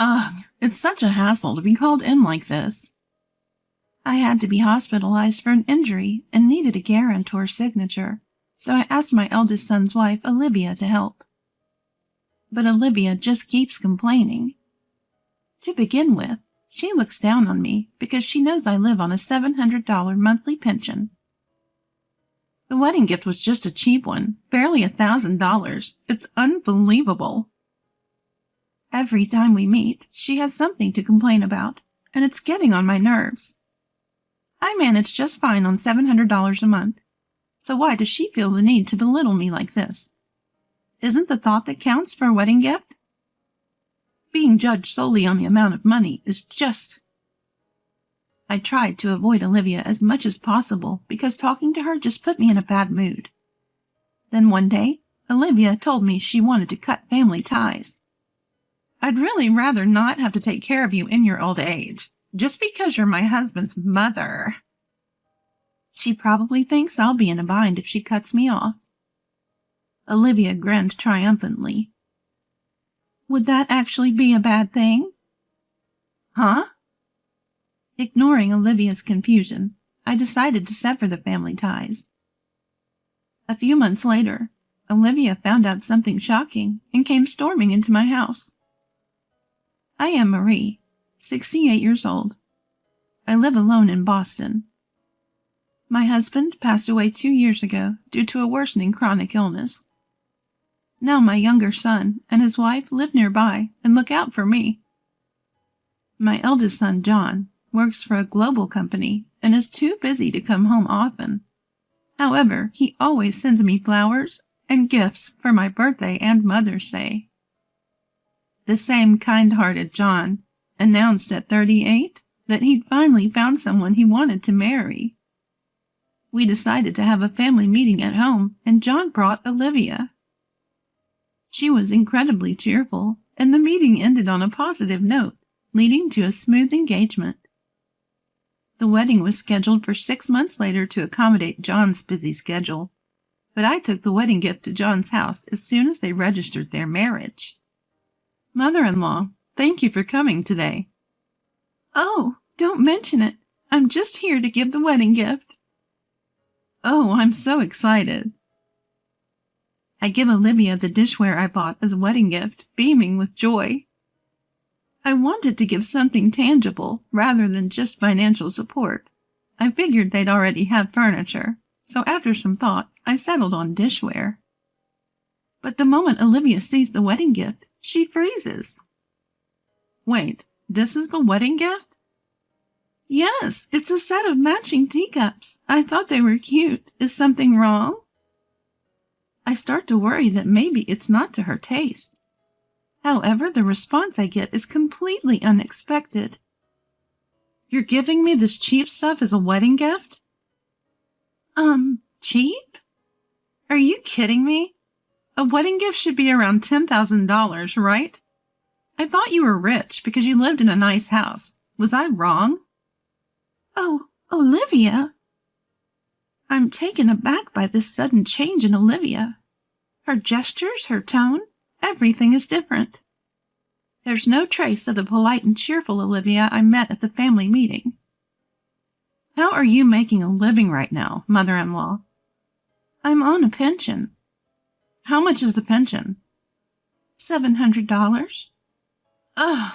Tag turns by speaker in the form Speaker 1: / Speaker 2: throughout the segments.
Speaker 1: Ugh, it's such a hassle to be called in like this. I had to be hospitalized for an injury and needed a guarantor signature, so I asked my eldest son's wife, Olivia, to help. But Olivia just keeps complaining. To begin with, she looks down on me because she knows I live on a $700 monthly pension. The wedding gift was just a cheap one, barely $1,000. It's unbelievable. Every time we meet, she has something to complain about, and it's getting on my nerves. I manage just fine on $700 a month, so why does she feel the need to belittle me like this? Isn't the thought that counts for a wedding gift? Being judged solely on the amount of money is just... I tried to avoid Olivia as much as possible because talking to her just put me in a bad mood. Then one day, Olivia told me she wanted to cut family ties. I'd really rather not have to take care of you in your old age, just because you're my husband's mother. She probably thinks I'll be in a bind if she cuts me off. Olivia grinned triumphantly. Would that actually be a bad thing? Huh? Ignoring Olivia's confusion, I decided to sever the family ties. A few months later, Olivia found out something shocking and came storming into my house. I am Marie, 68 years old. I live alone in Boston. My husband passed away 2 years ago due to a worsening chronic illness. Now my younger son and his wife live nearby and look out for me. My eldest son, John, works for a global company and is too busy to come home often. However, he always sends me flowers and gifts for my birthday and Mother's Day. The same kind-hearted John announced at 38 that he'd finally found someone he wanted to marry. We decided to have a family meeting at home, and John brought Olivia. She was incredibly cheerful, and the meeting ended on a positive note, leading to a smooth engagement. The wedding was scheduled for 6 months later to accommodate John's busy schedule, but I took the wedding gift to John's house as soon as they registered their marriage. Mother-in-law, thank you for coming today. Oh, don't mention it. I'm just here to give the wedding gift. Oh, I'm so excited. I give Olivia the dishware I bought as a wedding gift, beaming with joy. I wanted to give something tangible rather than just financial support. I figured they'd already have furniture, so after some thought, I settled on dishware. But the moment Olivia sees the wedding gift, she freezes. Wait, this is the wedding gift? Yes, it's a set of matching teacups. I thought they were cute. Is something wrong? I start to worry that maybe it's not to her taste. However, the response I get is completely unexpected. You're giving me this cheap stuff as a wedding gift? Cheap? Are you kidding me? A wedding gift should be around $10,000, right? I thought you were rich because you lived in a nice house. Was I wrong? Oh, Olivia! I'm taken aback by this sudden change in Olivia. Her gestures, her tone, everything is different. There's no trace of the polite and cheerful Olivia I met at the family meeting. How are you making a living right now, mother-in-law? I'm on a pension. How much is the pension? $700. Ugh,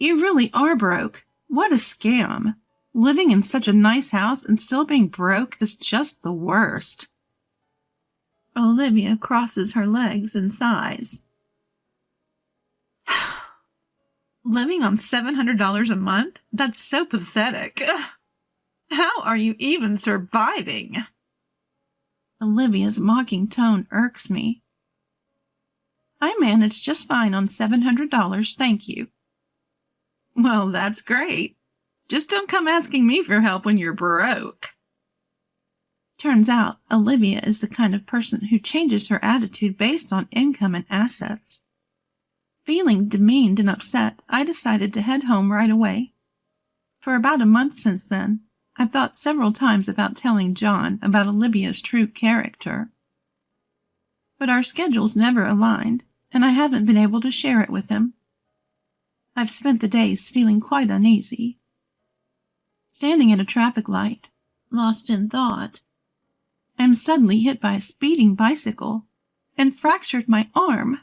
Speaker 1: you really are broke. What a scam. Living in such a nice house and still being broke is just the worst. Olivia crosses her legs and sighs. Living on $700 a month? That's so pathetic. How are you even surviving? Olivia's mocking tone irks me. I manage just fine on $700, thank you. Well, that's great. Just don't come asking me for help when you're broke. Turns out, Olivia is the kind of person who changes her attitude based on income and assets. Feeling demeaned and upset, I decided to head home right away. For about a month since then, I've thought several times about telling John about Olivia's true character. But our schedules never aligned, and I haven't been able to share it with him. I've spent the days feeling quite uneasy. Standing at a traffic light, lost in thought, I am suddenly hit by a speeding bicycle and fractured my arm.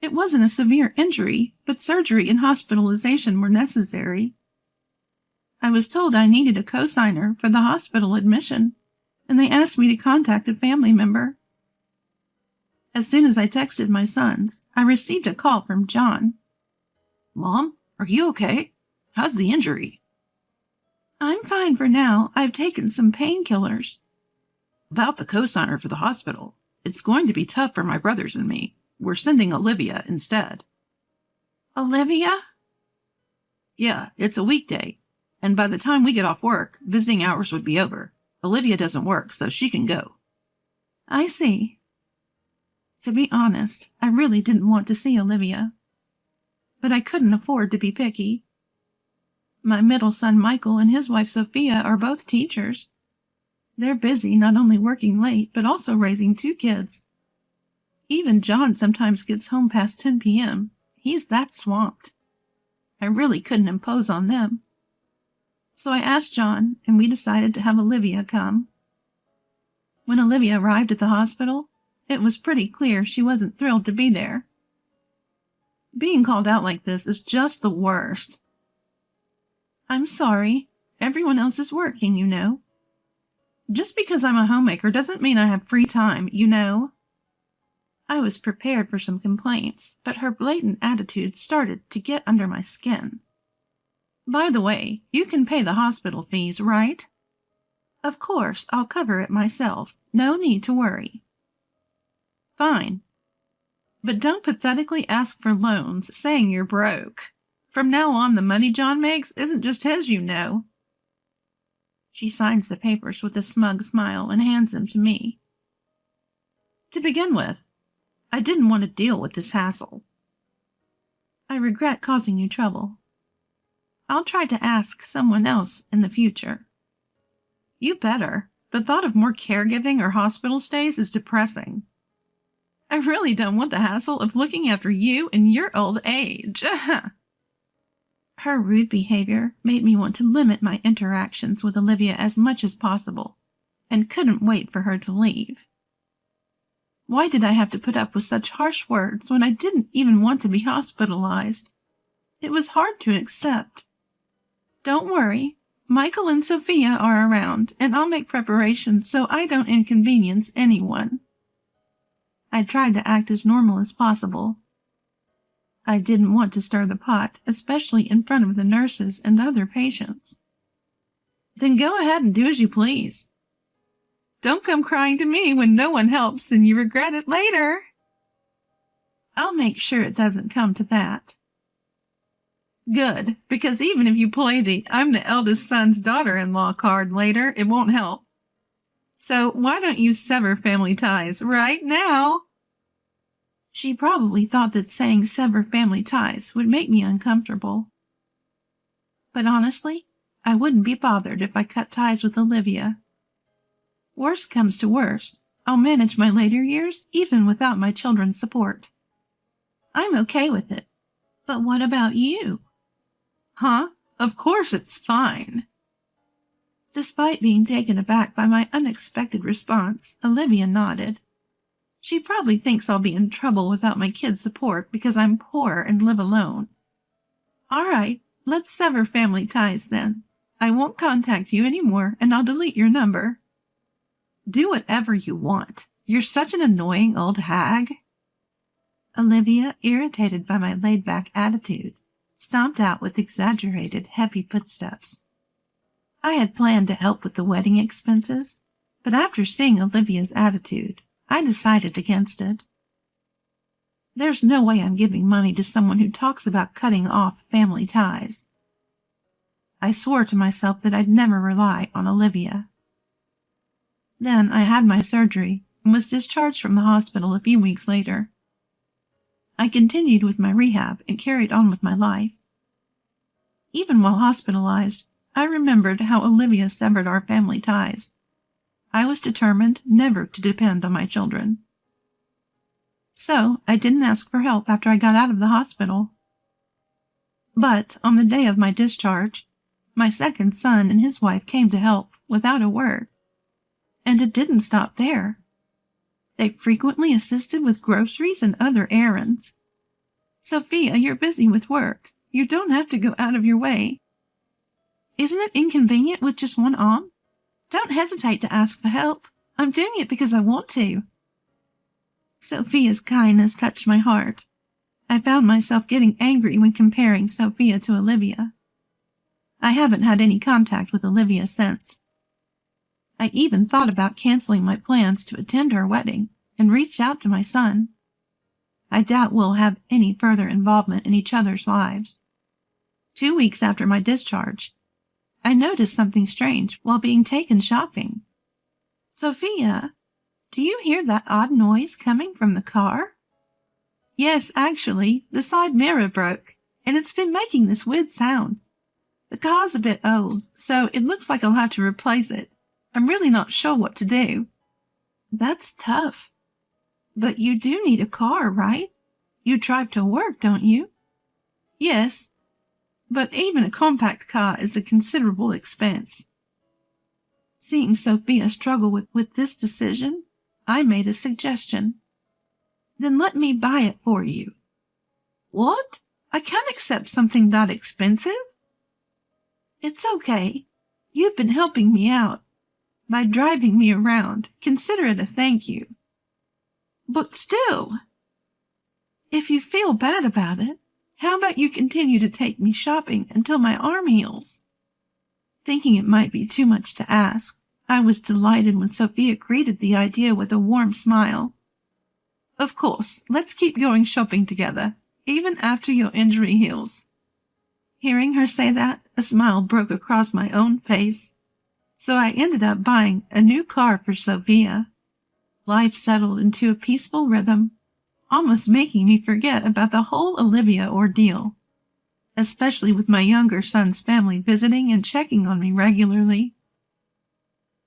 Speaker 1: It wasn't a severe injury, but surgery and hospitalization were necessary. I was told I needed a cosigner for the hospital admission, and they asked me to contact a family member. As soon as I texted my sons, I received a call from John.
Speaker 2: Mom, are you okay? How's the injury?
Speaker 1: I'm fine for now. I've taken some painkillers.
Speaker 2: About the cosigner for the hospital. It's going to be tough for my brothers and me. We're sending Olivia instead.
Speaker 1: Olivia?
Speaker 2: Yeah, it's a weekday. And by the time we get off work, visiting hours would be over. Olivia doesn't work, so she can go.
Speaker 1: I see. To be honest, I really didn't want to see Olivia. But I couldn't afford to be picky. My middle son Michael and his wife Sophia are both teachers. They're busy not only working late, but also raising 2 kids. Even John sometimes gets home past 10 p.m. He's that swamped. I really couldn't impose on them. So I asked John, and we decided to have Olivia come. When Olivia arrived at the hospital, it was pretty clear she wasn't thrilled to be there. Being called out like this is just the worst. I'm sorry. Everyone else is working, you know. Just because I'm a homemaker doesn't mean I have free time, you know. I was prepared for some complaints, but her blatant attitude started to get under my skin. By the way, you can pay the hospital fees, right? Of course, I'll cover it myself. No need to worry. Fine. But don't pathetically ask for loans, saying you're broke. From now on, the money John makes isn't just his, you know. She signs the papers with a smug smile and hands them to me. To begin with, I didn't want to deal with this hassle. I regret causing you trouble. I'll try to ask someone else in the future. You better. The thought of more caregiving or hospital stays is depressing. I really don't want the hassle of looking after you in your old age. Her rude behavior made me want to limit my interactions with Olivia as much as possible, and couldn't wait for her to leave. Why did I have to put up with such harsh words when I didn't even want to be hospitalized? It was hard to accept. Don't worry, Michael and Sophia are around, and I'll make preparations so I don't inconvenience anyone. I tried to act as normal as possible. I didn't want to stir the pot, especially in front of the nurses and other patients. Then go ahead and do as you please. Don't come crying to me when no one helps and you regret it later. I'll make sure it doesn't come to that. Good, because even if you play the I'm the eldest son's daughter-in-law card later, it won't help. So why don't you sever family ties right now? She probably thought that saying sever family ties would make me uncomfortable. But honestly, I wouldn't be bothered if I cut ties with Olivia. Worst comes to worst, I'll manage my later years even without my children's support. I'm okay with it. But what about you? Huh? Of course it's fine. Despite being taken aback by my unexpected response, Olivia nodded. She probably thinks I'll be in trouble without my kids' support because I'm poor and live alone. All right, let's sever family ties then. I won't contact you anymore, and I'll delete your number. Do whatever you want. You're such an annoying old hag. Olivia, irritated by my laid-back attitude, stomped out with exaggerated, heavy footsteps. I had planned to help with the wedding expenses, but after seeing Olivia's attitude, I decided against it. There's no way I'm giving money to someone who talks about cutting off family ties. I swore to myself that I'd never rely on Olivia. Then I had my surgery and was discharged from the hospital a few weeks later. I continued with my rehab and carried on with my life. Even while hospitalized, I remembered how Olivia severed our family ties. I was determined never to depend on my children. So I didn't ask for help after I got out of the hospital. But on the day of my discharge, my second son and his wife came to help without a word. And it didn't stop there. They frequently assisted with groceries and other errands. Sophia, you're busy with work. You don't have to go out of your way. Isn't it inconvenient with just one arm? Don't hesitate to ask for help. I'm doing it because I want to. Sophia's kindness touched my heart. I found myself getting angry when comparing Sophia to Olivia. I haven't had any contact with Olivia since. I even thought about canceling my plans to attend her wedding and reached out to my son. I doubt we'll have any further involvement in each other's lives. 2 weeks after my discharge, I noticed something strange while being taken shopping. Sophia, do you hear that odd noise coming from the car? Yes, actually, the side mirror broke, and it's been making this weird sound. The car's a bit old, so it looks like I'll have to replace it. I'm really not sure what to do. That's tough. But you do need a car, right? You drive to work, don't you? Yes, but even a compact car is a considerable expense. Seeing Sophia struggle with this decision, I made a suggestion. Then let me buy it for you. What? I can't accept something that expensive. It's okay. You've been helping me out. By driving me around, consider it a thank you. But still, if you feel bad about it, how about you continue to take me shopping until my arm heals? Thinking it might be too much to ask, I was delighted when Sophia greeted the idea with a warm smile. Of course, let's keep going shopping together, even after your injury heals. Hearing her say that, a smile broke across my own face. So I ended up buying a new car for Sophia. Life settled into a peaceful rhythm, almost making me forget about the whole Olivia ordeal, especially with my younger son's family visiting and checking on me regularly.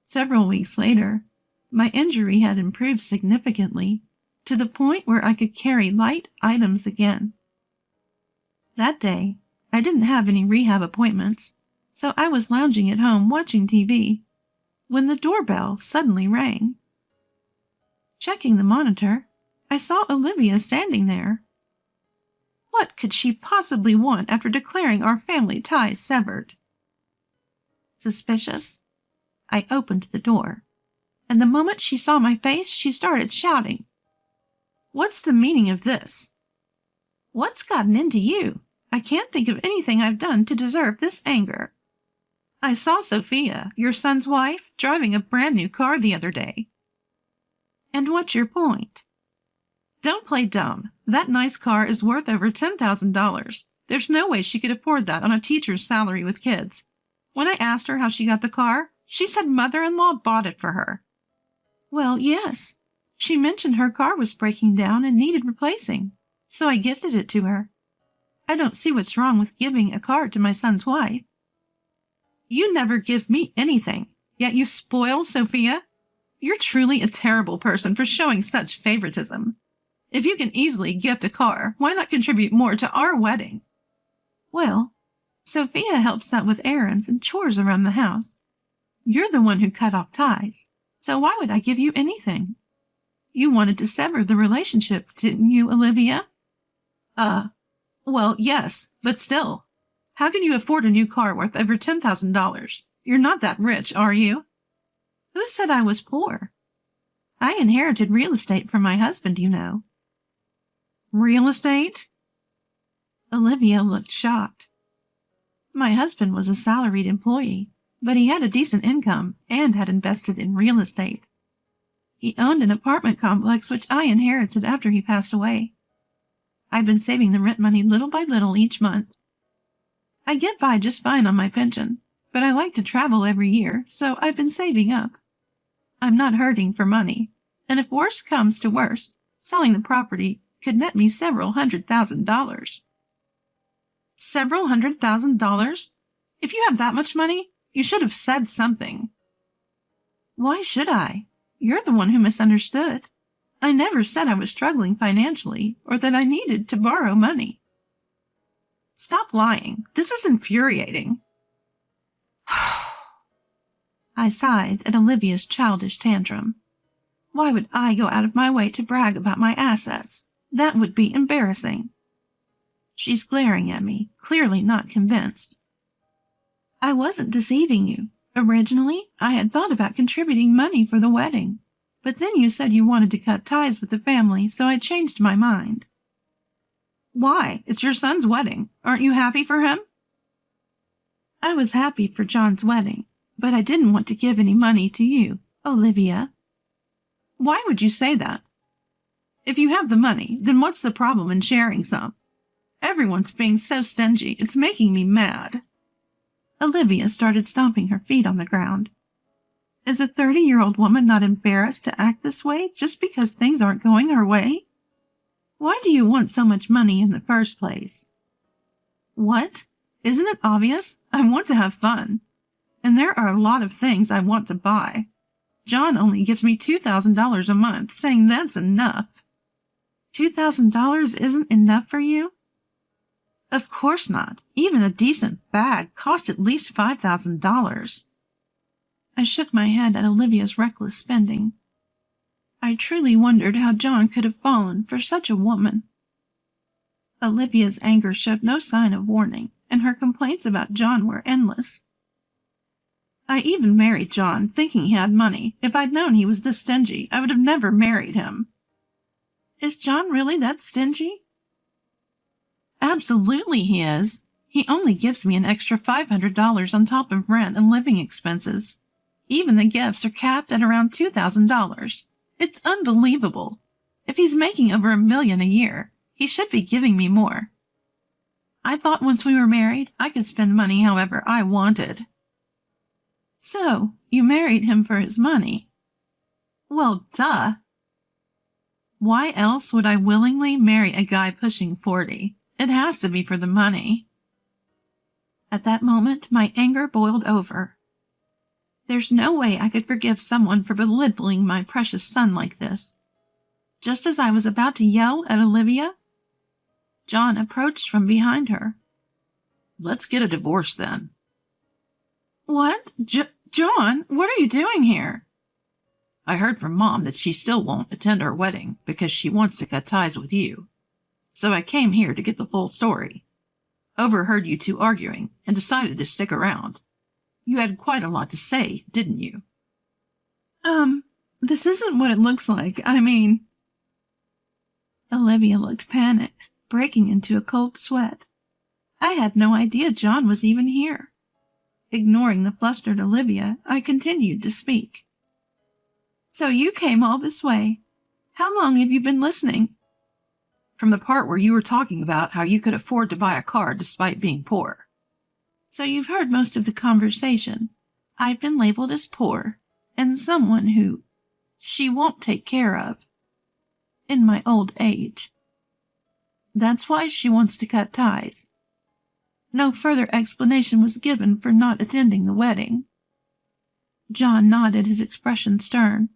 Speaker 1: Several weeks later, my injury had improved significantly, to the point where I could carry light items again. That day, I didn't have any rehab appointments, so I was lounging at home watching TV, when the doorbell suddenly rang. Checking the monitor, I saw Olivia standing there. What could she possibly want after declaring our family ties severed? Suspicious, I opened the door, and the moment she saw my face, she started shouting. What's the meaning of this? What's gotten into you? I can't think of anything I've done to deserve this anger. I saw Sophia, your son's wife, driving a brand new car the other day. And what's your point? Don't play dumb. That nice car is worth over $10,000. There's no way she could afford that on a teacher's salary with kids. When I asked her how she got the car, she said mother-in-law bought it for her. Well, yes. She mentioned her car was breaking down and needed replacing, so I gifted it to her. I don't see what's wrong with giving a car to my son's wife. You never give me anything, yet you spoil Sophia? You're truly a terrible person for showing such favoritism. If you can easily gift a car, why not contribute more to our wedding? Well, Sophia helps out with errands and chores around the house. You're the one who cut off ties, so why would I give you anything? You wanted to sever the relationship, didn't you, Olivia? Well, yes, but still. How can you afford a new car worth over $10,000? You're not that rich, are you? Who said I was poor? I inherited real estate from my husband, you know. Real estate? Olivia looked shocked. My husband was a salaried employee, but he had a decent income and had invested in real estate. He owned an apartment complex which I inherited after he passed away. I've been saving the rent money little by little each month. I get by just fine on my pension, but I like to travel every year, so I've been saving up. I'm not hurting for money, and if worst comes to worst, selling the property could net me several $100,000. Several $100,000? If you have that much money, you should have said something. Why should I? You're the one who misunderstood. I never said I was struggling financially or that I needed to borrow money.
Speaker 2: Stop lying. This is infuriating.
Speaker 1: I sighed at Olivia's childish tantrum. Why would I go out of my way to brag about my assets? That would be embarrassing. She's glaring at me, clearly not convinced. I wasn't deceiving you. Originally, I had thought about contributing money for the wedding, but then you said you wanted to cut ties with the family, so I changed my mind.
Speaker 2: Why? It's your son's wedding. Aren't you happy for him?
Speaker 1: I was happy for John's wedding, but I didn't want to give any money to you, Olivia.
Speaker 2: Why would you say that? If you have the money, then what's the problem in sharing some? Everyone's being so stingy, it's making me mad.
Speaker 1: Olivia started stomping her feet on the ground. Is a 30-year-old woman not embarrassed to act this way just because things aren't going her way? Why do you want so much money in the first place?
Speaker 2: What? Isn't it obvious? I want to have fun. And there are a lot of things I want to buy. John only gives me $2,000 a month, saying that's enough.
Speaker 1: $2,000 isn't enough for you?
Speaker 2: Of course not. Even a decent bag costs at least $5,000.
Speaker 1: I shook my head at Olivia's reckless spending. I truly wondered how John could have fallen for such a woman. Olivia's anger showed no sign of warning, and her complaints about John were endless.
Speaker 2: I even married John, thinking he had money. If I'd known he was this stingy, I would have never married him.
Speaker 1: Is John really that stingy?
Speaker 2: Absolutely he is. He only gives me an extra $500 on top of rent and living expenses. Even the gifts are capped at around $2,000. It's unbelievable. If he's making over $1 million a year, he should be giving me more. I thought once we were married, I could spend money however I wanted.
Speaker 1: So, you married him for his money?
Speaker 2: Well, duh. Why else would I willingly marry a guy pushing 40? It has to be for the money.
Speaker 1: At that moment, my anger boiled over. There's no way I could forgive someone for belittling my precious son like this. Just as I was about to yell at Olivia, John approached from behind her.
Speaker 2: Let's get a divorce then.
Speaker 1: What? John, what are you doing here?
Speaker 2: I heard from Mom that she still won't attend our wedding because she wants to cut ties with you. So I came here to get the full story. Overheard you two arguing and decided to stick around. You had quite a lot to say, didn't you?
Speaker 1: This isn't what it looks like. I mean... Olivia looked panicked, breaking into a cold sweat. I had no idea John was even here. Ignoring the flustered Olivia, I continued to speak. So you came all this way. How long have you been listening?
Speaker 2: From the part where you were talking about how you could afford to buy a car despite being poor.
Speaker 1: So you've heard most of the conversation. I've been labeled as poor, and someone who she won't take care of in my old age. That's why she wants to cut ties. No further explanation was given for not attending the wedding. John nodded, his expression stern.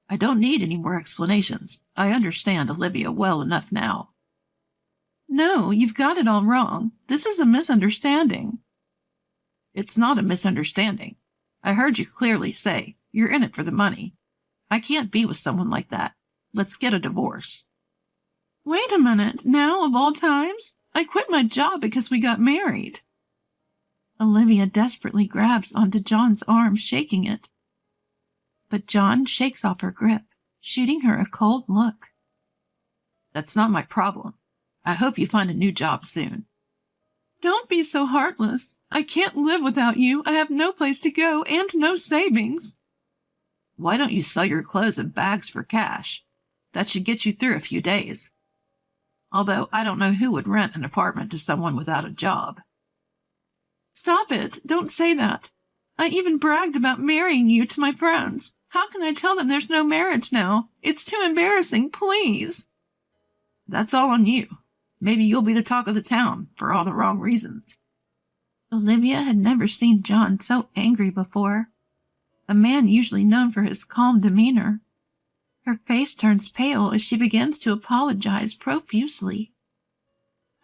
Speaker 2: I don't need any more explanations. I understand Olivia well enough now.
Speaker 1: No, you've got it all wrong. This is a misunderstanding.
Speaker 2: It's not a misunderstanding. I heard you clearly say you're in it for the money. I can't be with someone like that. Let's get a divorce.
Speaker 1: Wait a minute. Now, of all times? I quit my job because we got married. Olivia desperately grabs onto John's arm, shaking it. But John shakes off her grip, shooting her a cold look.
Speaker 2: That's not my problem. I hope you find a new job soon.
Speaker 1: Don't be so heartless. I can't live without you. I have no place to go and no savings.
Speaker 2: Why don't you sell your clothes and bags for cash? That should get you through a few days. Although I don't know who would rent an apartment to someone without a job.
Speaker 1: Stop it. Don't say that. I even bragged about marrying you to my friends. How can I tell them there's no marriage now? It's too embarrassing, please.
Speaker 2: That's all on you. Maybe you'll be the talk of the town for all the wrong reasons.
Speaker 1: Olivia had never seen John so angry before. A man usually known for his calm demeanor. Her face turns pale as she begins to apologize profusely.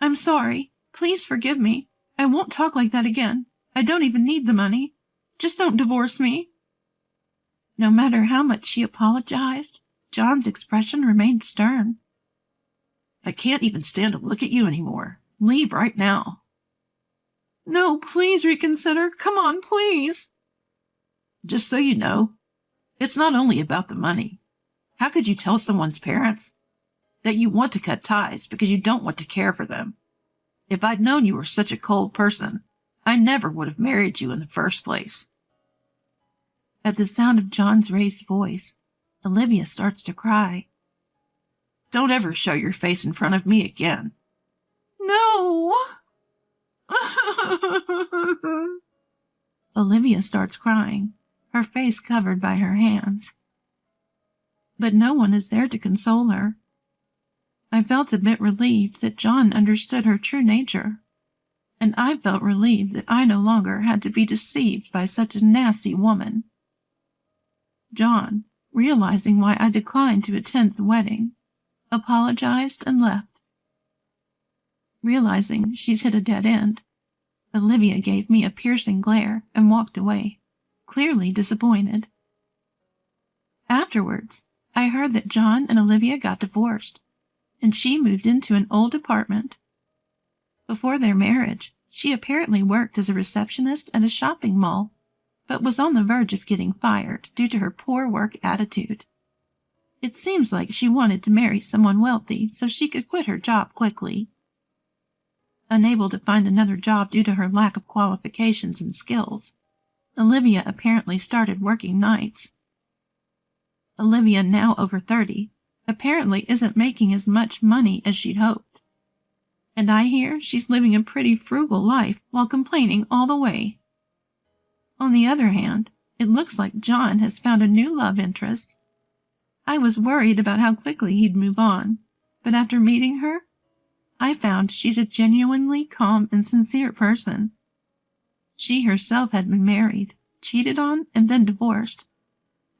Speaker 2: I'm sorry. Please forgive me. I won't talk like that again. I don't even need the money. Just don't divorce me."
Speaker 1: No matter how much she apologized, John's expression remained stern.
Speaker 2: "I can't even stand to look at you anymore. Leave right now."
Speaker 1: "No, please reconsider. Come on, please."
Speaker 2: "Just so you know, it's not only about the money. How could you tell someone's parents that you want to cut ties because you don't want to care for them? If I'd known you were such a cold person, I never would have married you in the first place."
Speaker 1: At the sound of John's raised voice, Olivia starts to cry.
Speaker 2: "Don't ever show your face in front of me again."
Speaker 1: "No!" Olivia starts crying, her face covered by her hands. But no one is there to console her. I felt a bit relieved that John understood her true nature, and I felt relieved that I no longer had to be deceived by such a nasty woman. John, realizing why I declined to attend the wedding, apologized and left. Realizing she's hit a dead end, Olivia gave me a piercing glare and walked away, clearly disappointed. Afterwards, I heard that John and Olivia got divorced, and she moved into an old apartment. Before their marriage, she apparently worked as a receptionist at a shopping mall, but was on the verge of getting fired due to her poor work attitude. It seems like she wanted to marry someone wealthy so she could quit her job quickly. Unable to find another job due to her lack of qualifications and skills, Olivia apparently started working nights. Olivia, now over 30, apparently isn't making as much money as she'd hoped. And I hear she's living a pretty frugal life while complaining all the way. On the other hand, it looks like John has found a new love interest. I was worried about how quickly he'd move on, but after meeting her, I found she's a genuinely calm and sincere person. She herself had been married, cheated on, and then divorced.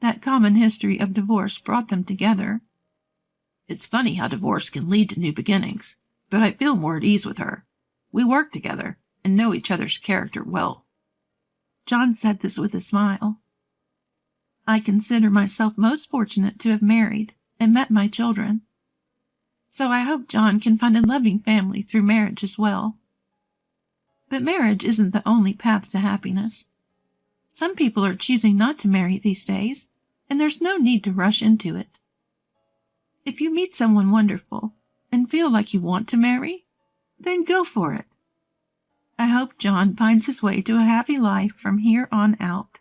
Speaker 1: That common history of divorce brought them together.
Speaker 2: "It's funny how divorce can lead to new beginnings, but I feel more at ease with her. We work together and know each other's character well."
Speaker 1: John said this with a smile. I consider myself most fortunate to have married and met my children. So I hope John can find a loving family through marriage as well. But marriage isn't the only path to happiness. Some people are choosing not to marry these days, and there's no need to rush into it. If you meet someone wonderful and feel like you want to marry, then go for it. I hope John finds his way to a happy life from here on out.